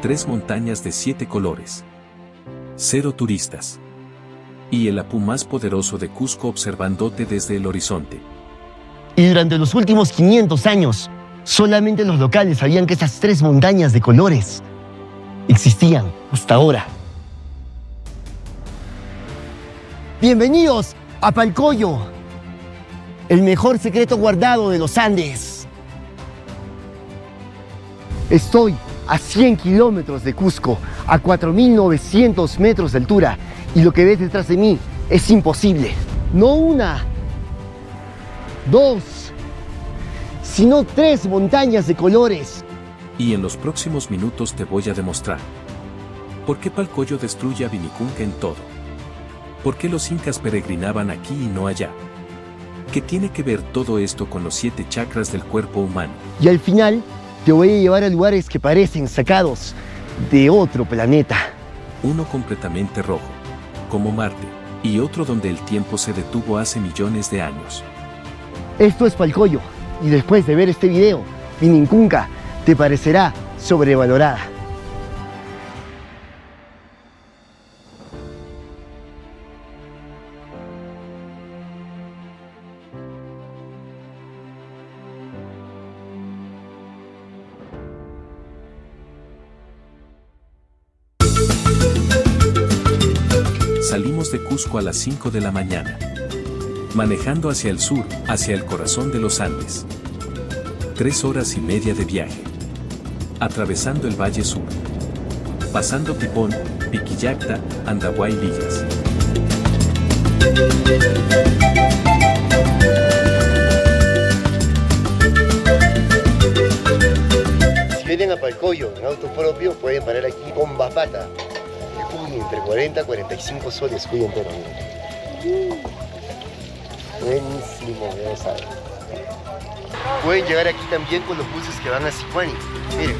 3 montañas de 7 colores. 0 turistas. Y el Apu más poderoso de Cusco observándote desde el horizonte. Y durante los últimos 500 años, solamente los locales sabían que esas 3 montañas de colores existían hasta ahora. Bienvenidos a Palcoyo, el mejor secreto guardado de los Andes. Estoy a 100 kilómetros de Cusco, a 4.900 metros de altura, y lo que ves detrás de mí es imposible. No una, 2, sino 3 montañas de colores. Y en los próximos minutos te voy a demostrar por qué Palcoyo destruye a Vinicunca en todo. ¿Por qué los incas peregrinaban aquí y no allá? ¿Qué tiene que ver todo esto con los 7 chakras del cuerpo humano? Y al final te voy a llevar a lugares que parecen sacados de otro planeta. Uno completamente rojo, como Marte, y otro donde el tiempo se detuvo hace millones de años. Esto es Palcoyo, y después de ver este video, Vinicunca te parecerá sobrevalorada. Salimos de Cusco a las 5 de la mañana. Manejando hacia el sur, hacia el corazón de los Andes. 3 horas y media de viaje. Atravesando el Valle Sur. Pasando Pipón, Piquillacta, Andahuay y Lillas. Si vienen a Palcoyo en auto propio, pueden parar aquí con Bapata. Entre 40 y 45 soles cuyo entero. Buenísimo, vamos a ver. Pueden llegar aquí también con los buses que van a Sihuani. Miren.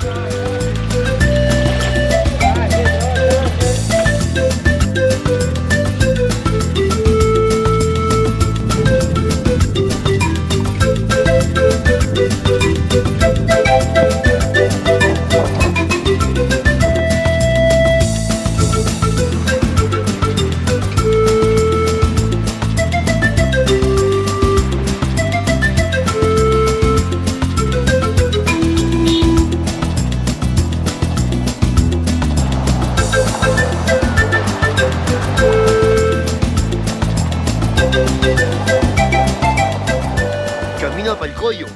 Camino a Palcoyo,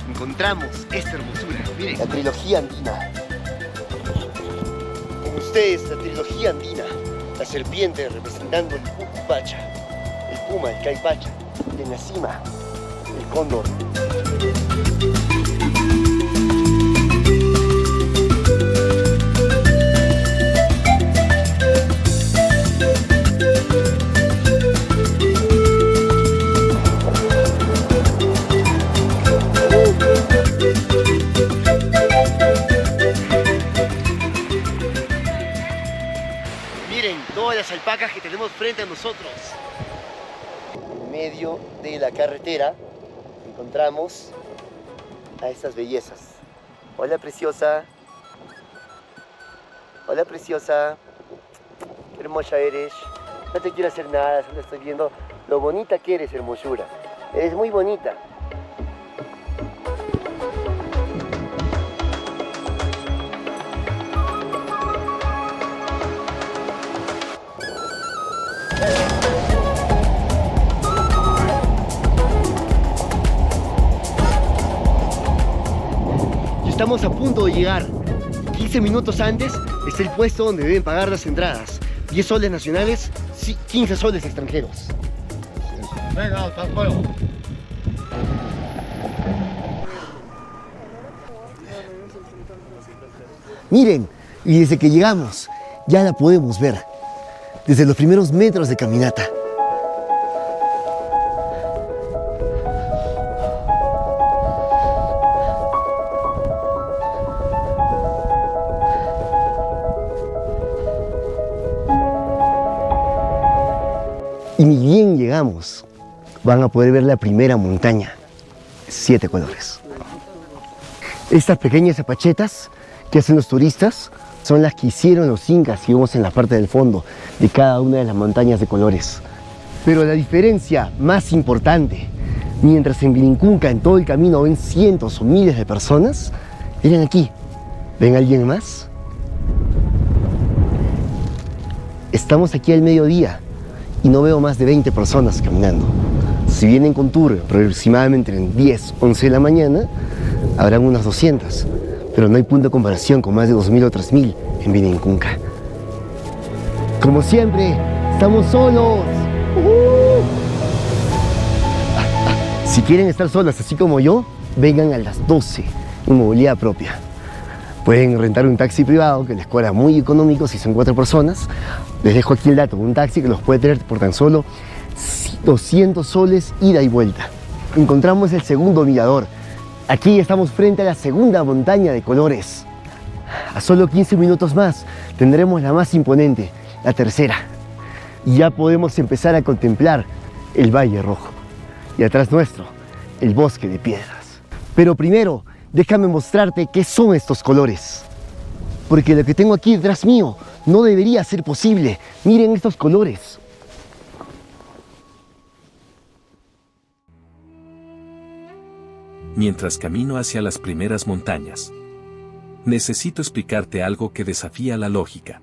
encontramos esta hermosura. Miren, la trilogía andina. Con ustedes, la trilogía andina. La serpiente representando el Pupacha, el puma, el caipacha, y en la cima, el cóndor. Miren todas las alpacas que tenemos frente a nosotros. En medio de la carretera encontramos a estas bellezas. Hola, preciosa. Hola, preciosa. Qué hermosa eres. No te quiero hacer nada, solo estoy viendo lo bonita que eres, hermosura. Eres muy bonita. Estamos a punto de llegar. 15 minutos antes está el puesto donde deben pagar las entradas. 10 soles nacionales, 15 soles extranjeros. Venga, hasta luego. Miren, y desde que llegamos, ya la podemos ver. Desde los primeros metros de caminata. Y ni bien llegamos, van a poder ver la primera montaña, 7 colores. Estas pequeñas apachetas que hacen los turistas son las que hicieron los incas y vemos en la parte del fondo de cada una de las montañas de colores. Pero la diferencia más importante, mientras en Vinicunca en todo el camino ven cientos o miles de personas, miren aquí, ¿ven a alguien más? Estamos aquí al mediodía y no veo más de 20 personas caminando. Si vienen con tour aproximadamente en 10, 11 de la mañana, habrán unas 200, pero no hay punto de comparación con más de 2.000 o 3.000 en Vinicunca. Como siempre, estamos solos. Si quieren estar solas, así como yo, vengan a las 12 en movilidad propia. Pueden rentar un taxi privado que les cobra muy económico si son 4 personas. Les dejo aquí el dato, un taxi que los puede tener por tan solo 200 soles ida y vuelta. Encontramos el segundo mirador. Aquí estamos frente a la segunda montaña de colores. A solo 15 minutos más tendremos la más imponente, la tercera. Y ya podemos empezar a contemplar el Valle Rojo. Y atrás nuestro, el bosque de piedras. Pero primero, déjame mostrarte qué son estos colores. Porque lo que tengo aquí detrás mío no debería ser posible. Miren estos colores. Mientras camino hacia las primeras montañas, necesito explicarte algo que desafía la lógica.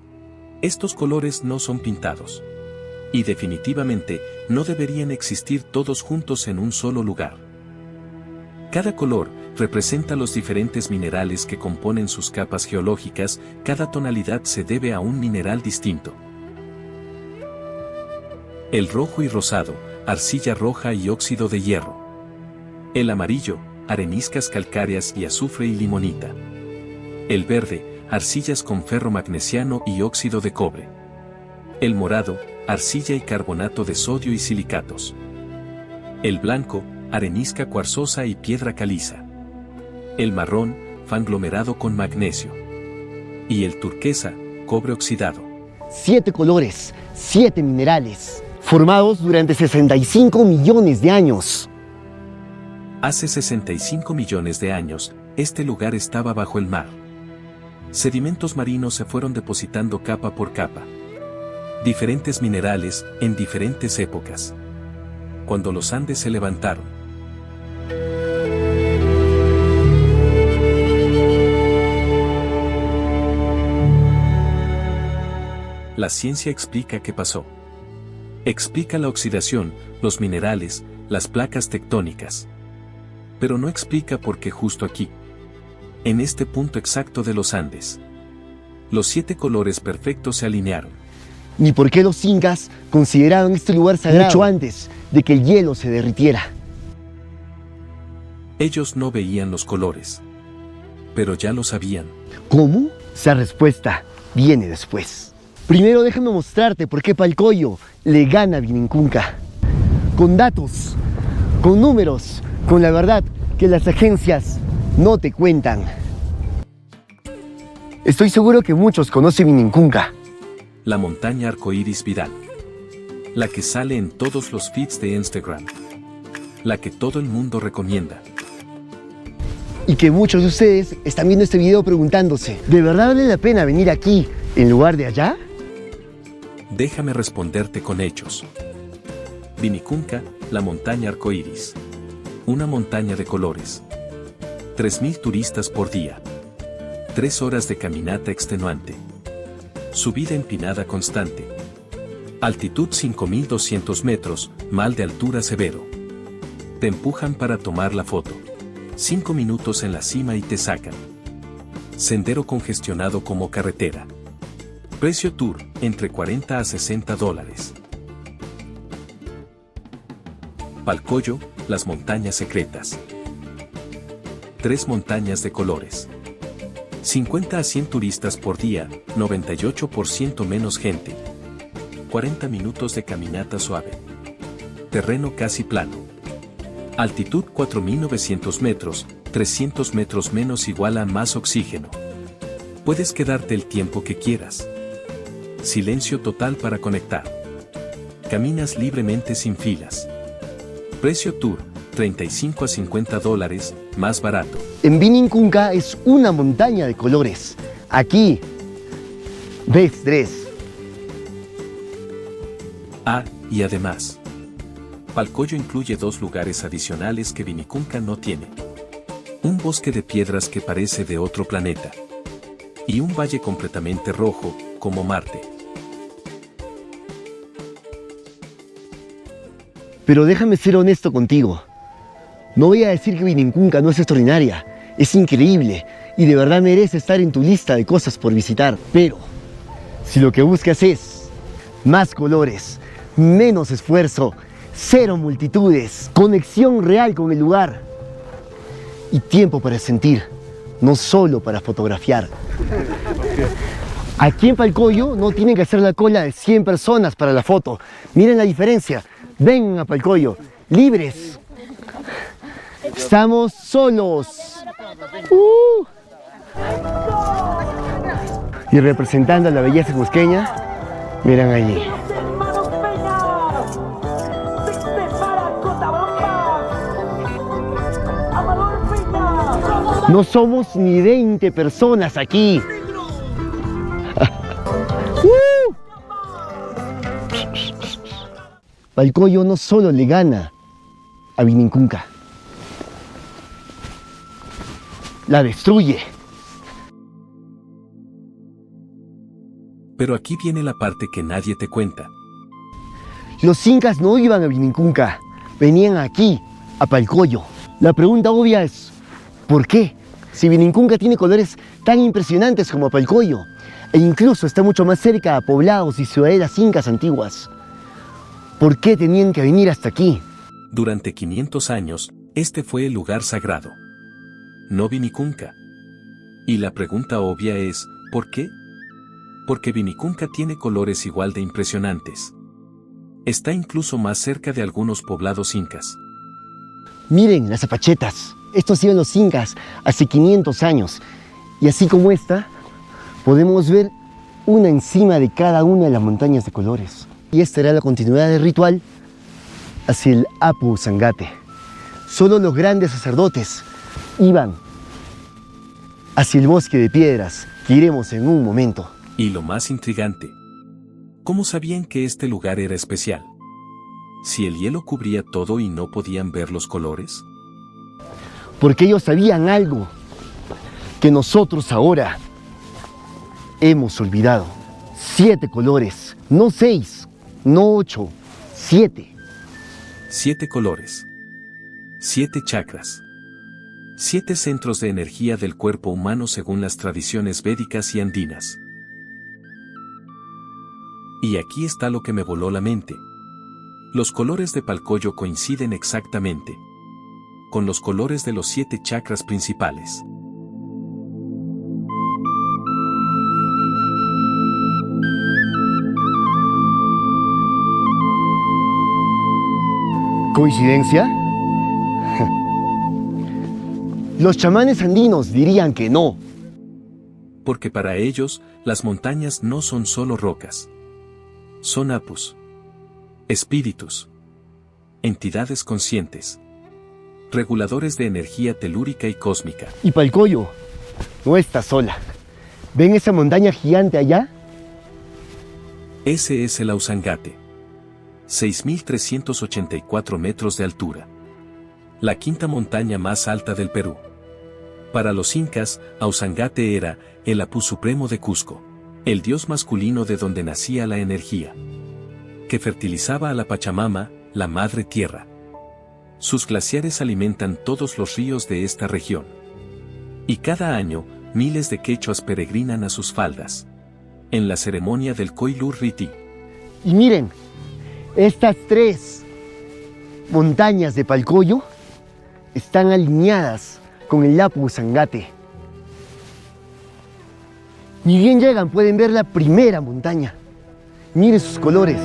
Estos colores no son pintados. Y definitivamente no deberían existir todos juntos en un solo lugar. Cada color representa los diferentes minerales que componen sus capas geológicas, cada tonalidad se debe a un mineral distinto. El rojo y rosado, arcilla roja y óxido de hierro. El amarillo, areniscas calcáreas y azufre y limonita. El verde, arcillas con ferro magnesiano y óxido de cobre. El morado, arcilla y carbonato de sodio y silicatos. El blanco, arenisca cuarzosa y piedra caliza. El marrón, fanglomerado con magnesio. Y el turquesa, cobre oxidado. 7 colores, 7 minerales, formados durante 65 millones de años. Hace 65 millones de años, este lugar estaba bajo el mar. Sedimentos marinos se fueron depositando capa por capa. Diferentes minerales, en diferentes épocas. Cuando los Andes se levantaron. La ciencia explica qué pasó. Explica la oxidación, los minerales, las placas tectónicas. Pero no explica por qué justo aquí. En este punto exacto de los Andes. Los 7 colores perfectos se alinearon. Ni por qué los incas consideraban este lugar sagrado mucho antes de que el hielo se derritiera. Ellos no veían los colores, pero ya lo sabían. ¿Cómo? Esa respuesta viene después. Primero déjame mostrarte por qué Palcoyo le gana a Vinicunca. Con datos, con números, con la verdad que las agencias no te cuentan. Estoy seguro que muchos conocen Vinicunca. La montaña arcoíris Vidal. La que sale en todos los feeds de Instagram. La que todo el mundo recomienda. Y que muchos de ustedes están viendo este video preguntándose, ¿de verdad vale la pena venir aquí en lugar de allá? Déjame responderte con hechos. Vinicunca, la montaña arcoíris. Una montaña de colores. 3.000 turistas por día. 3 horas de caminata extenuante. Subida empinada constante. Altitud 5.200 metros, mal de altura severo. Te empujan para tomar la foto. 5 minutos en la cima y te sacan. Sendero congestionado como carretera. Precio tour, entre 40 a 60 dólares. Palcoyo, las montañas secretas. 3 montañas de colores. 50 a 100 turistas por día, 98% menos gente. 40 minutos de caminata suave. Terreno casi plano. Altitud 4.900 metros, 300 metros menos igual a más oxígeno. Puedes quedarte el tiempo que quieras. Silencio total para conectar. Caminas libremente sin filas. Precio tour, 35 a 50 dólares, más barato. En Vinicunca es una montaña de colores. Aquí ¿Ves, Dres? Ah, y además, Palcoyo incluye 2 lugares adicionales que Vinicunca no tiene. Un bosque de piedras que parece de otro planeta. Y un valle completamente rojo, como Marte. Pero déjame ser honesto contigo. No voy a decir que Vinicunca no es extraordinaria. Es increíble y de verdad merece estar en tu lista de cosas por visitar. Pero, si lo que buscas es más colores, menos esfuerzo, 0 multitudes, conexión real con el lugar y tiempo para sentir, no solo para fotografiar. Aquí en Palcoyo no tienen que hacer la cola de 100 personas para la foto. Miren la diferencia. Vengan a Palcoyo, libres. Estamos solos. Y representando a la belleza cusqueña, miren allí. No somos ni 20 personas aquí. Palcoyo no solo le gana a Vinicunca, la destruye. Pero aquí viene la parte que nadie te cuenta. Los incas no iban a Vinicunca, venían aquí, a Palcoyo. La pregunta obvia es, ¿por qué? Si Vinicunca tiene colores tan impresionantes como Palcoyo, e incluso está mucho más cerca a poblados y ciudadelas incas antiguas, ¿por qué tenían que venir hasta aquí? Durante 500 años, este fue el lugar sagrado. No Vinicunca. Y la pregunta obvia es, ¿por qué? Porque Vinicunca tiene colores igual de impresionantes. Está incluso más cerca de algunos poblados incas. Miren las zapachetas. Estos iban los incas hace 500 años. Y así como esta, podemos ver una encima de cada una de las montañas de colores. Y esta era la continuidad del ritual hacia el Apu Usangate. Solo los grandes sacerdotes iban hacia el bosque de piedras, que iremos en un momento. Y lo más intrigante, ¿cómo sabían que este lugar era especial? Si el hielo cubría todo y no podían ver los colores. Porque ellos sabían algo que nosotros ahora hemos olvidado. 7 colores, no 6, no 8, 7. 7 colores. 7 chakras. 7 centros de energía del cuerpo humano según las tradiciones védicas y andinas. Y aquí está lo que me voló la mente. Los colores de Palcoyo coinciden exactamente con los colores de los 7 chakras principales. ¿Coincidencia? Los chamanes andinos dirían que no. Porque para ellos, las montañas no son solo rocas. Son apus. Espíritus. Entidades conscientes. Reguladores de energía telúrica y cósmica. Y Palcoyo no está sola. ¿Ven esa montaña gigante allá? Ese es el Ausangate. 6.384 metros de altura. La quinta montaña más alta del Perú. Para los incas, Ausangate era el Apu supremo de Cusco, el dios masculino de donde nacía la energía, que fertilizaba a la Pachamama, la madre tierra. Sus glaciares alimentan todos los ríos de esta región. Y cada año, miles de quechuas peregrinan a sus faldas, en la ceremonia del Koilur Riti. Y miren, estas 3 montañas de Palcoyo están alineadas con el Apu Usangate. Ni bien llegan, pueden ver la primera montaña. Miren sus colores.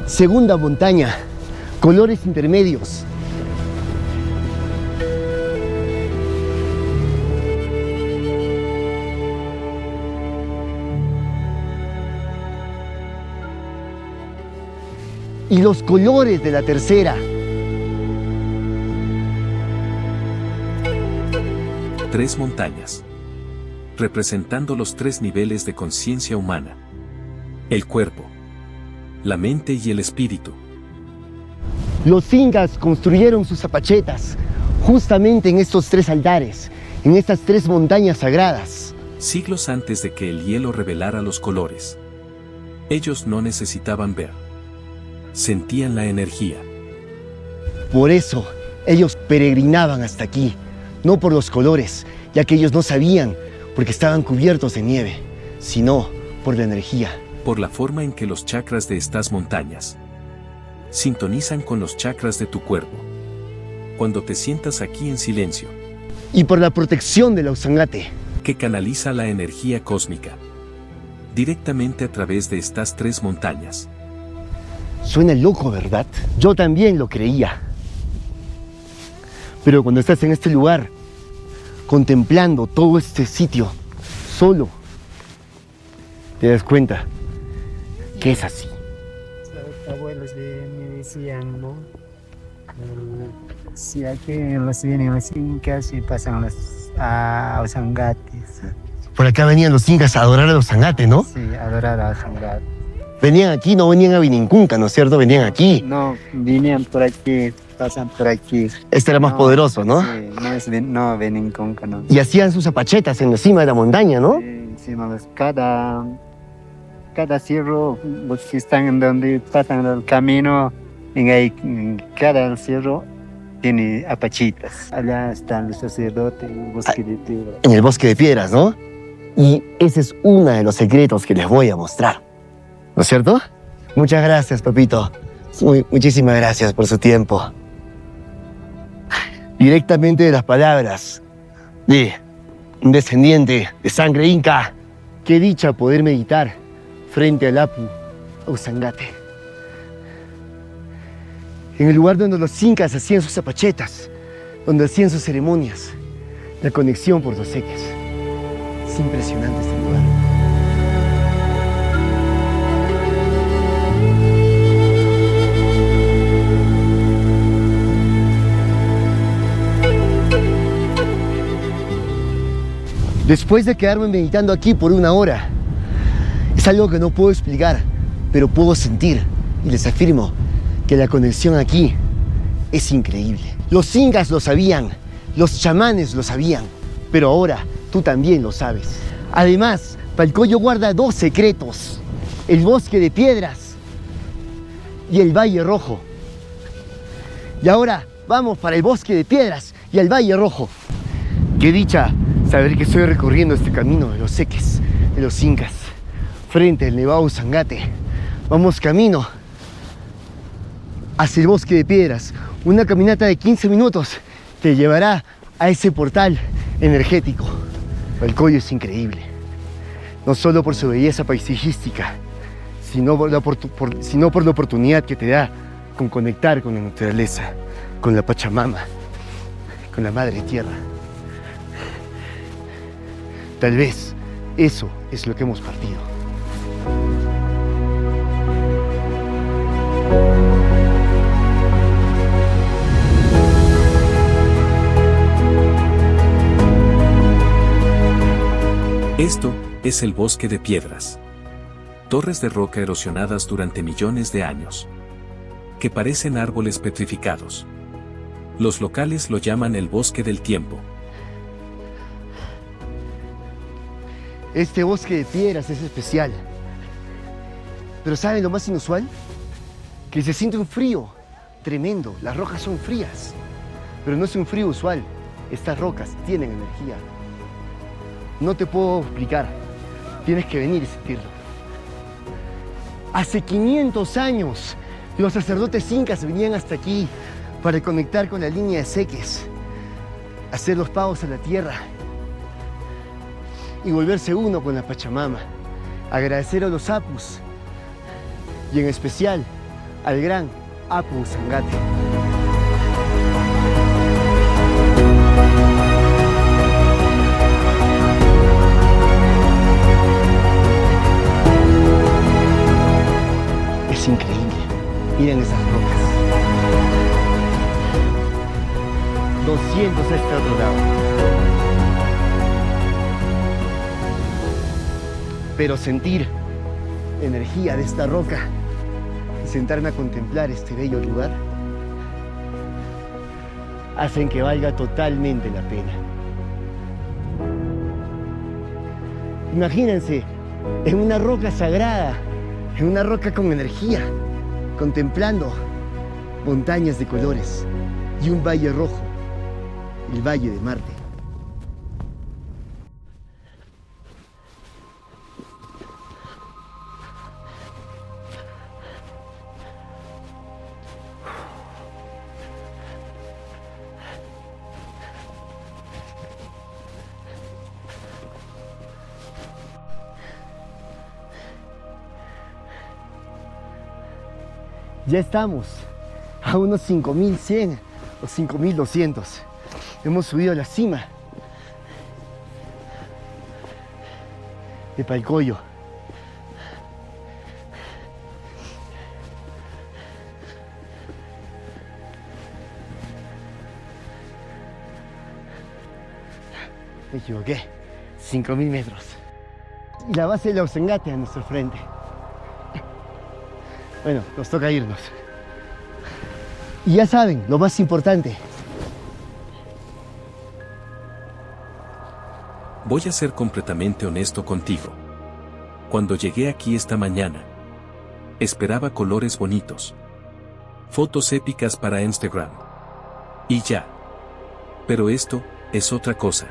Segunda montaña, colores intermedios. Y los colores de la tercera. 3 montañas. Representando los 3 niveles de conciencia humana. El cuerpo, la mente y el espíritu. Los incas construyeron sus zapachetas justamente en estos 3 altares, en estas 3 montañas sagradas. Siglos antes de que el hielo revelara los colores. Ellos no necesitaban ver. Sentían la energía. Por eso, ellos peregrinaban hasta aquí, no por los colores, ya que ellos no sabían, porque estaban cubiertos de nieve, sino por la energía. Por la forma en que los chakras de estas montañas sintonizan con los chakras de tu cuerpo. Cuando te sientas aquí en silencio. Y por la protección de la Usangate, que canaliza la energía cósmica directamente a través de estas 3 montañas. Suena loco, ¿verdad? Yo también lo creía. Pero cuando estás en este lugar, contemplando todo este sitio, solo, te das cuenta que es así. Los abuelos me decían, ¿no? Si aquí vienen los incas y pasan a Usangates. Por acá venían los incas a adorar a los Usangate, ¿no? Sí, adorar a Usangates. Venían aquí, no venían a Vinicunca, ¿no es cierto? Venían aquí. No, vinieron por aquí, pasan por aquí. Este era más poderoso, ¿no? Sí, no Vinicunca, no. Y hacían sus zapachetas en la cima de la montaña, ¿no? Sí, cada cerro, los que están en donde pasan el camino, en cada cerro tiene apachitas. Allá están los sacerdotes, el bosque de piedras. En el bosque de piedras, ¿no? Y ese es uno de los secretos que les voy a mostrar. ¿No es cierto? Muchas gracias, papito. Muchísimas gracias por su tiempo. Directamente de las palabras de un descendiente de sangre inca. Qué dicha poder meditar frente al Apu Usangate. En el lugar donde los incas hacían sus zapachetas, donde hacían sus ceremonias, la conexión por los seques. Es impresionante este lugar. Después de quedarme meditando aquí por 1 hora, es algo que no puedo explicar, pero puedo sentir, y les afirmo que la conexión aquí es increíble. Los incas lo sabían, los chamanes lo sabían, pero ahora tú también lo sabes. Además, Palcoyo guarda 2 secretos: el bosque de piedras y el Valle Rojo. Y ahora vamos para el bosque de piedras y el Valle Rojo. Qué dicha saber que estoy recorriendo este camino de los seques, de los incas, frente al Nevado Usangate. Vamos camino hacia el bosque de piedras. Una caminata de 15 minutos te llevará a ese portal energético. Palcoyo es increíble, no solo por su belleza paisajística, sino por la oportunidad que te da con conectar con la naturaleza, con la Pachamama, con la Madre Tierra. Tal vez eso es lo que hemos partido. Esto es el bosque de piedras. Torres de roca erosionadas durante millones de años, que parecen árboles petrificados. Los locales lo llaman el bosque del tiempo. Este bosque de piedras es especial. Pero ¿saben lo más inusual? Que se siente un frío tremendo. Las rocas son frías. Pero no es un frío usual. Estas rocas tienen energía. No te puedo explicar. Tienes que venir y sentirlo. Hace 500 años, los sacerdotes incas venían hasta aquí para conectar con la línea de seques, hacer los pagos a la tierra y volverse uno con la Pachamama, agradecer a los apus y en especial al gran Apu Usangate. Es increíble, miren esas rocas. 200 a este otro lado. pero sentir energía de esta roca y sentarme a contemplar este bello lugar hacen que valga totalmente la pena. Imagínense, en una roca sagrada, en una roca con energía, contemplando montañas de colores y un valle rojo, el Valle de Marte. Ya estamos a unos 5100 o 5200. Hemos subido a la cima de Palcoyo. Me equivoqué, 5000 metros. Y la base de la Ausengate a nuestro frente. Bueno, nos toca irnos. Y ya saben, lo más importante. Voy a ser completamente honesto contigo. Cuando llegué aquí esta mañana, esperaba colores bonitos, fotos épicas para Instagram. Y ya. Pero esto es otra cosa.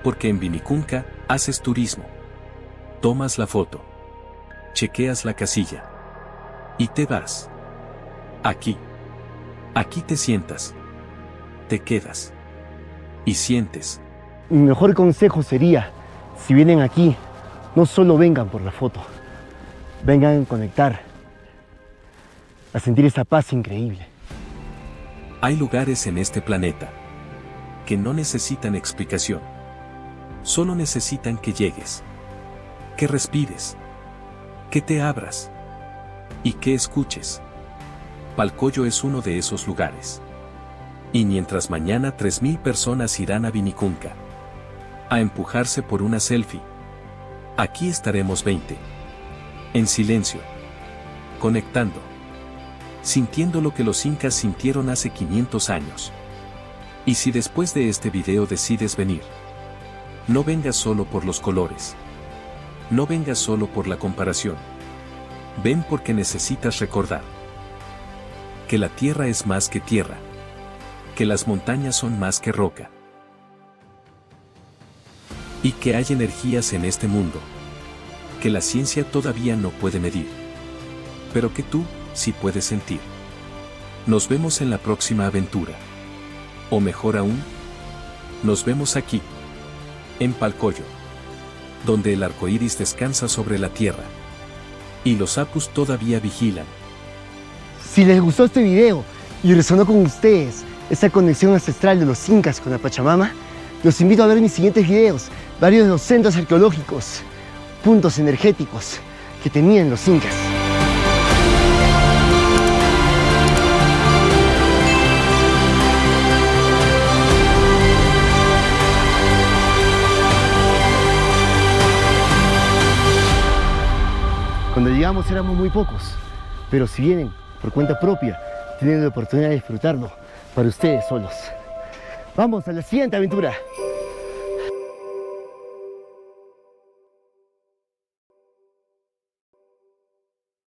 Porque en Vinicunca haces turismo. Tomas la foto. Chequeas la casilla. Y te vas. Aquí. Aquí te sientas. Te quedas. Y sientes. Mi mejor consejo sería, si vienen aquí, no solo vengan por la foto. Vengan a conectar. A sentir esa paz increíble. Hay lugares en este planeta que no necesitan explicación. Solo necesitan que llegues. Que respires. Que te abras. Y que escuches. Palcoyo es uno de esos lugares. Y mientras mañana 3000 personas irán a Vinicunca a empujarse por una selfie, aquí estaremos 20. En silencio. Conectando. Sintiendo lo que los incas sintieron hace 500 años. Y si después de este video decides venir, no vengas solo por los colores. No vengas solo por la comparación. Ven porque necesitas recordar que la tierra es más que tierra, que las montañas son más que roca, y que hay energías en este mundo que la ciencia todavía no puede medir, pero que tú sí puedes sentir. Nos vemos en la próxima aventura. O mejor aún, nos vemos aquí, en Palcoyo, donde el arco iris descansa sobre la tierra. Y los apus todavía vigilan. Si les gustó este video y resonó con ustedes esa conexión ancestral de los incas con la Pachamama, los invito a ver mis siguientes videos, varios de los centros arqueológicos, puntos energéticos que tenían los incas. Cuando llegamos éramos muy pocos, pero si vienen por cuenta propia, tienen la oportunidad de disfrutarlo para ustedes solos. Vamos a la siguiente aventura.